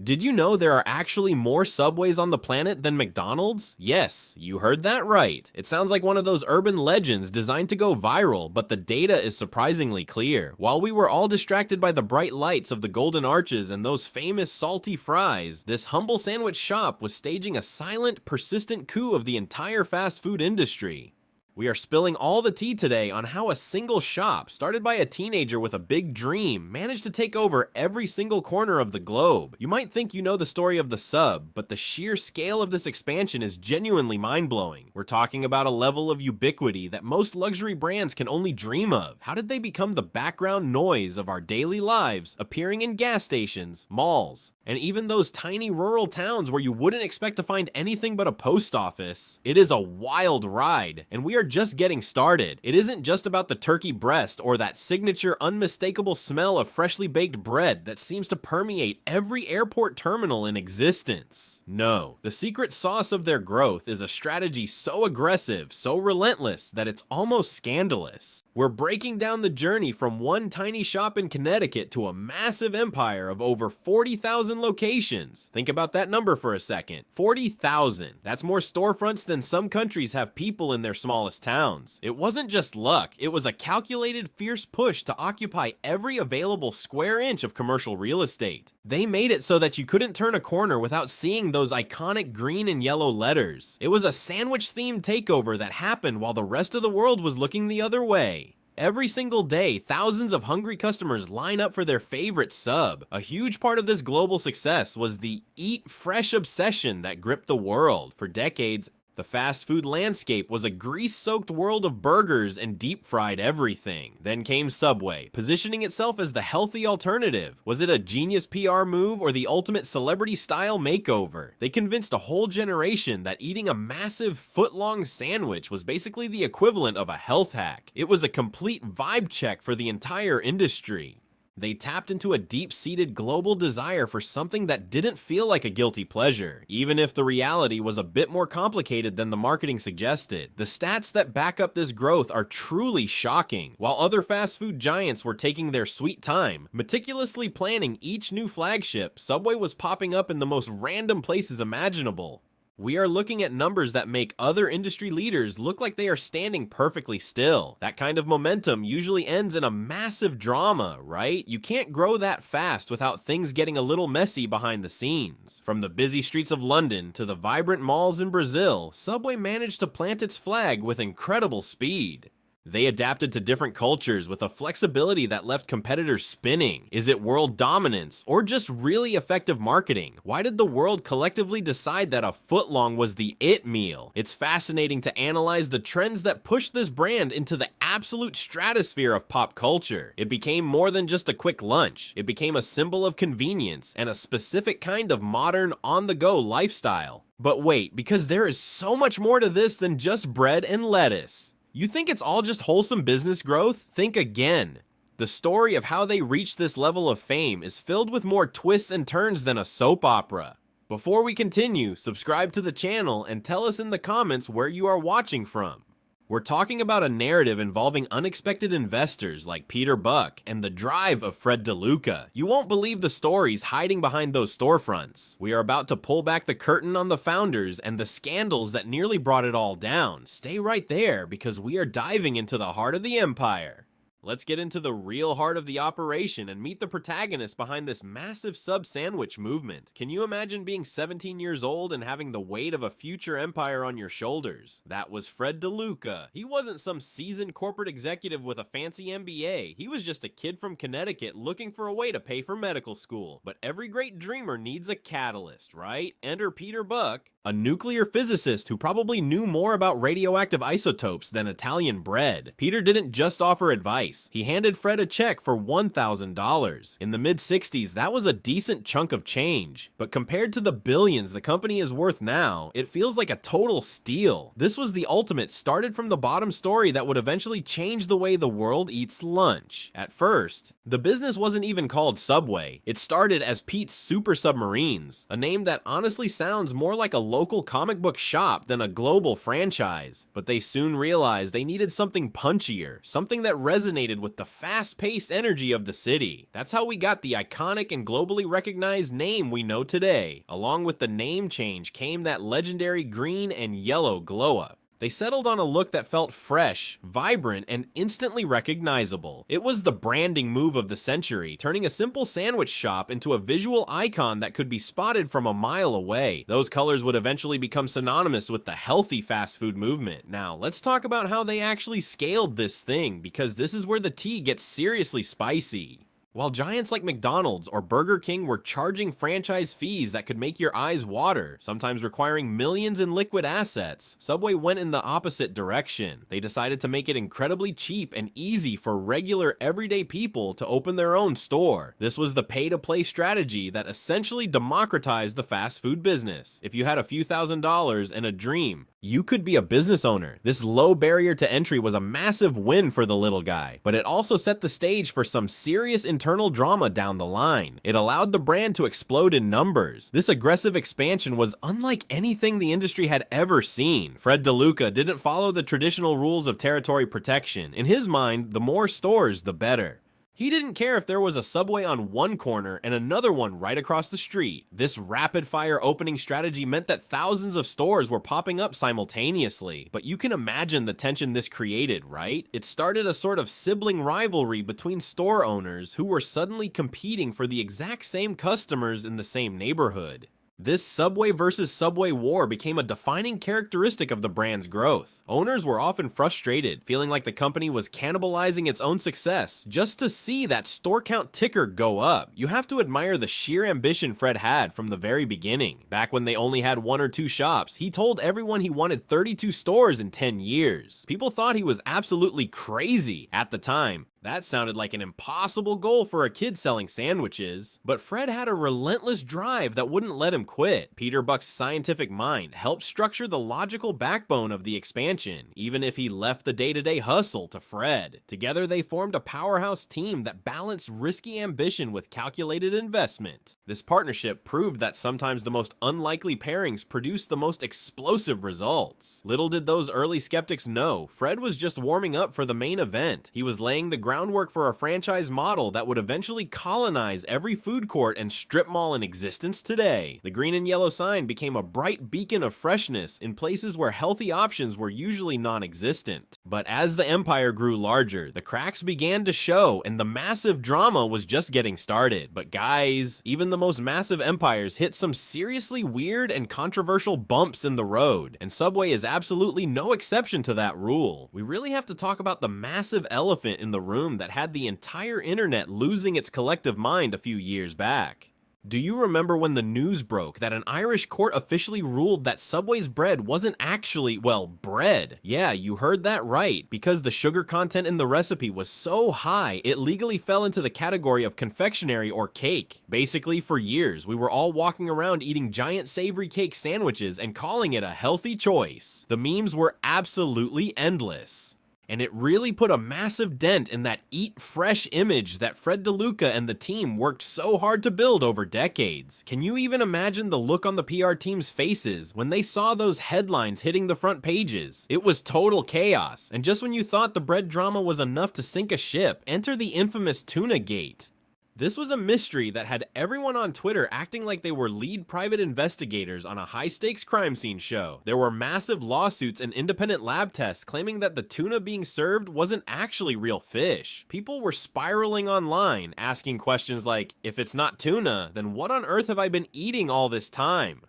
Did you know there are actually more subways on the planet than McDonald's? Yes, you heard that right. It sounds like one of those urban legends designed to go viral, but the data is surprisingly clear. While we were all distracted by the bright lights of the Golden Arches and those famous salty fries, this humble sandwich shop was staging a silent, persistent coup of the entire fast food industry. We are spilling all the tea today on how a single shop, started by a teenager with a big dream, managed to take over every single corner of the globe. You might think you know the story of the sub, but the sheer scale of this expansion is genuinely mind-blowing. We're talking about a level of ubiquity that most luxury brands can only dream of. How did they become the background noise of our daily lives, appearing in gas stations, malls, and even those tiny rural towns where you wouldn't expect to find anything but a post office? It is a wild ride, and we are just getting started. It isn't just about the turkey breast or that signature unmistakable smell of freshly baked bread that seems to permeate every airport terminal in existence. No, the secret sauce of their growth is a strategy so aggressive, so relentless, that it's almost scandalous. We're breaking down the journey from one tiny shop in Connecticut to a massive empire of over 40,000 locations. Think about that number for a second. 40,000. That's more storefronts than some countries have people in their smallest towns. It wasn't just luck, it was a calculated, fierce push to occupy every available square inch of commercial real estate. They made it so that you couldn't turn a corner without seeing those iconic green and yellow letters. It was a sandwich-themed takeover that happened while the rest of the world was looking the other way. Every single day, thousands of hungry customers line up for their favorite sub. A huge part of this global success was the eat fresh obsession that gripped the world. For decades, the fast food landscape was a grease-soaked world of burgers and deep-fried everything. Then came Subway, positioning itself as the healthy alternative. Was it a genius PR move or the ultimate celebrity-style makeover? They convinced a whole generation that eating a massive foot-long sandwich was basically the equivalent of a health hack. It was a complete vibe check for the entire industry. They tapped into a deep-seated global desire for something that didn't feel like a guilty pleasure, even if the reality was a bit more complicated than the marketing suggested. The stats that back up this growth are truly shocking. While other fast food giants were taking their sweet time, meticulously planning each new flagship, Subway was popping up in the most random places imaginable. We are looking at numbers that make other industry leaders look like they are standing perfectly still. That kind of momentum usually ends in a massive drama, right? You can't grow that fast without things getting a little messy behind the scenes. From the busy streets of London to the vibrant malls in Brazil, Subway managed to plant its flag with incredible speed. They adapted to different cultures with a flexibility that left competitors spinning. Is it world dominance or just really effective marketing? Why did the world collectively decide that a footlong was the it meal? It's fascinating to analyze the trends that pushed this brand into the absolute stratosphere of pop culture. It became more than just a quick lunch. It became a symbol of convenience and a specific kind of modern on-the-go lifestyle. But wait, because there is so much more to this than just bread and lettuce. You think it's all just wholesome business growth? Think again. The story of how they reached this level of fame is filled with more twists and turns than a soap opera. Before we continue, subscribe to the channel and tell us in the comments where you are watching from. We're talking about a narrative involving unexpected investors like Peter Buck and the drive of Fred DeLuca. You won't believe the stories hiding behind those storefronts. We are about to pull back the curtain on the founders and the scandals that nearly brought it all down. Stay right there because we are diving into the heart of the empire. Let's get into the real heart of the operation and meet the protagonist behind this massive sub-sandwich movement. Can you imagine being 17 years old and having the weight of a future empire on your shoulders? That was Fred DeLuca. He wasn't some seasoned corporate executive with a fancy MBA. He was just a kid from Connecticut looking for a way to pay for medical school. But every great dreamer needs a catalyst, right? Enter Peter Buck, a nuclear physicist who probably knew more about radioactive isotopes than Italian bread. Peter didn't just offer advice. He handed Fred a check for $1,000. In the mid-60s, that was a decent chunk of change. But compared to the billions the company is worth now, it feels like a total steal. This was the ultimate started from the bottom story that would eventually change the way the world eats lunch. At first, the business wasn't even called Subway. It started as Pete's Super Submarines, a name that honestly sounds more like a local comic book shop than a global franchise. But they soon realized they needed something punchier, something that resonated with the fast-paced energy of the city. That's how we got the iconic and globally recognized name we know today. Along with the name change came that legendary green and yellow glow-up. They settled on a look that felt fresh, vibrant, and instantly recognizable. It was the branding move of the century, turning a simple sandwich shop into a visual icon that could be spotted from a mile away. Those colors would eventually become synonymous with the healthy fast food movement. Now, let's talk about how they actually scaled this thing, because this is where the tea gets seriously spicy. While giants like McDonald's or Burger King were charging franchise fees that could make your eyes water, sometimes requiring millions in liquid assets, Subway went in the opposite direction. They decided to make it incredibly cheap and easy for regular everyday people to open their own store. This was the pay-to-play strategy that essentially democratized the fast food business. If you had a few $1,000s and a dream, you could be a business owner. This low barrier to entry was a massive win for the little guy, but it also set the stage for some serious internal drama down the line. It allowed the brand to explode in numbers. This aggressive expansion was unlike anything the industry had ever seen. Fred DeLuca didn't follow the traditional rules of territory protection. In his mind, the more stores, the better. He didn't care if there was a Subway on one corner and another one right across the street. This rapid-fire opening strategy meant that thousands of stores were popping up simultaneously. But you can imagine the tension this created, right? It started a sort of sibling rivalry between store owners who were suddenly competing for the exact same customers in the same neighborhood. This Subway versus Subway war became a defining characteristic of the brand's growth. Owners were often frustrated, feeling like the company was cannibalizing its own success just to see that store count ticker go up. You have to admire the sheer ambition Fred had from the very beginning. Back when they only had 1 or 2 shops, he told everyone he wanted 32 stores in 10 years. People thought he was absolutely crazy at the time. That sounded like an impossible goal for a kid selling sandwiches, but Fred had a relentless drive that wouldn't let him quit. Peter Buck's scientific mind helped structure the logical backbone of the expansion, even if he left the day-to-day hustle to Fred. Together they formed a powerhouse team that balanced risky ambition with calculated investment. This partnership proved that sometimes the most unlikely pairings produce the most explosive results. Little did those early skeptics know, Fred was just warming up for the main event. He was laying the groundwork for a franchise model that would eventually colonize every food court and strip mall in existence today. The green and yellow sign became a bright beacon of freshness in places where healthy options were usually non-existent. But as the empire grew larger, the cracks began to show and the massive drama was just getting started. But guys, even the most massive empires hit some seriously weird and controversial bumps in the road, and Subway is absolutely no exception to that rule. We really have to talk about the massive elephant in the room that had the entire internet losing its collective mind a few years back. Do you remember when the news broke that an Irish court officially ruled that Subway's bread wasn't actually, well, bread? Yeah, you heard that right, because the sugar content in the recipe was so high, it legally fell into the category of confectionery or cake. Basically, for years, we were all walking around eating giant savory cake sandwiches and calling it a healthy choice. The memes were absolutely endless. And it really put a massive dent in that eat fresh image that Fred DeLuca and the team worked so hard to build over decades. Can you even imagine the look on the PR team's faces when they saw those headlines hitting the front pages? It was total chaos, and just when you thought the bread drama was enough to sink a ship, enter the infamous Tuna Gate. This was a mystery that had everyone on Twitter acting like they were lead private investigators on a high-stakes crime scene show. There were massive lawsuits and independent lab tests claiming that the tuna being served wasn't actually real fish. People were spiraling online, asking questions like, if it's not tuna, then what on earth have I been eating all this time?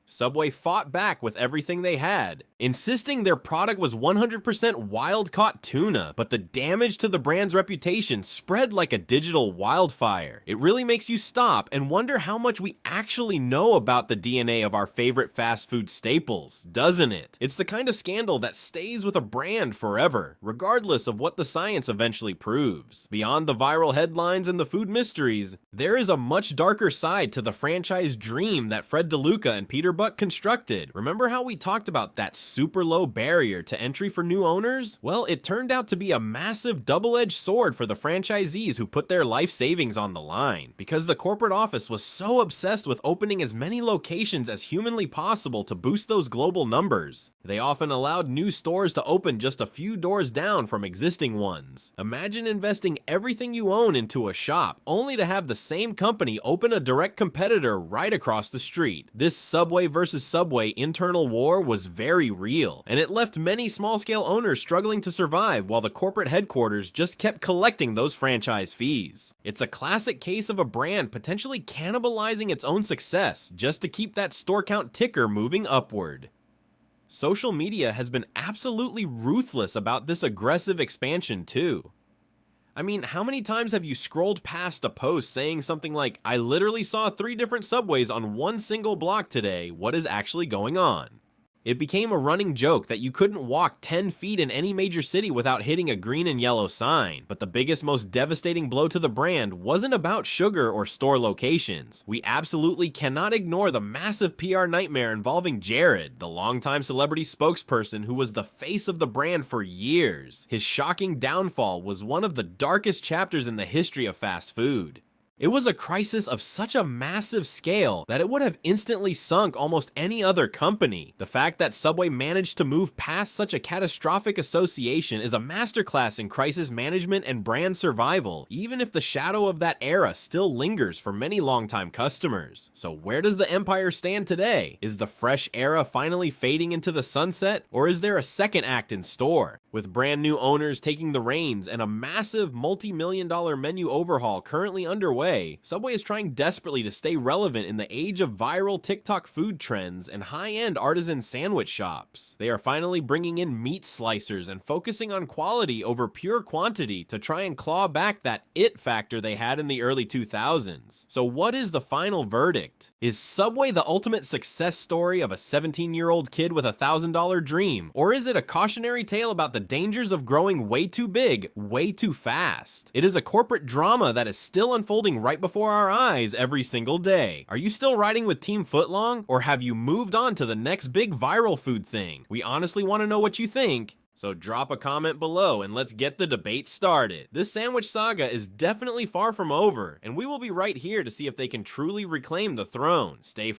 Subway fought back with everything they had, insisting their product was 100% wild-caught tuna, but the damage to the brand's reputation spread like a digital wildfire. It really makes you stop and wonder how much we actually know about the DNA of our favorite fast food staples, doesn't it? It's the kind of scandal that stays with a brand forever, regardless of what the science eventually proves. Beyond the viral headlines and the food mysteries, there is a much darker side to the franchise dream that Fred DeLuca and Peter Buck constructed. Remember how we talked about that super low barrier to entry for new owners? Well, it turned out to be a massive double-edged sword for the franchisees who put their life savings on the line, because the corporate office was so obsessed with opening as many locations as humanly possible to boost those global numbers. They often allowed new stores to open just a few doors down from existing ones. Imagine investing everything you own into a shop, only to have the same company open a direct competitor right across the street. This Subway versus Subway internal war was very real, and it left many small-scale owners struggling to survive while the corporate headquarters just kept collecting those franchise fees. It's a classic case of a brand potentially cannibalizing its own success just to keep that store count ticker moving upward. Social media has been absolutely ruthless about this aggressive expansion too. I mean, how many times have you scrolled past a post saying something like, "I literally saw 3 different Subways on one single block today, what is actually going on?" It became a running joke that you couldn't walk 10 feet in any major city without hitting a green and yellow sign. But the biggest, most devastating blow to the brand wasn't about sugar or store locations. We absolutely cannot ignore the massive PR nightmare involving Jared, the longtime celebrity spokesperson who was the face of the brand for years. His shocking downfall was one of the darkest chapters in the history of fast food. It was a crisis of such a massive scale that it would have instantly sunk almost any other company. The fact that Subway managed to move past such a catastrophic association is a masterclass in crisis management and brand survival, even if the shadow of that era still lingers for many longtime customers. So where does the empire stand today? Is the fresh era finally fading into the sunset, or is there a second act in store? With brand new owners taking the reins and a massive multi-million-dollar menu overhaul currently underway, Subway is trying desperately to stay relevant in the age of viral TikTok food trends and high-end artisan sandwich shops. They are finally bringing in meat slicers and focusing on quality over pure quantity to try and claw back that it factor they had in the early 2000s. So what is the final verdict? Is Subway the ultimate success story of a 17-year-old kid with a $1,000 dream? Or is it a cautionary tale about the dangers of growing way too big, way too fast? It is a corporate drama that is still unfolding right before our eyes every single day. Are you still riding with Team Footlong, or have you moved on to the next big viral food thing? We honestly want to know what you think. So drop a comment below and let's get the debate started. This sandwich saga is definitely far from over, and we will be right here to see if they can truly reclaim the throne. Stay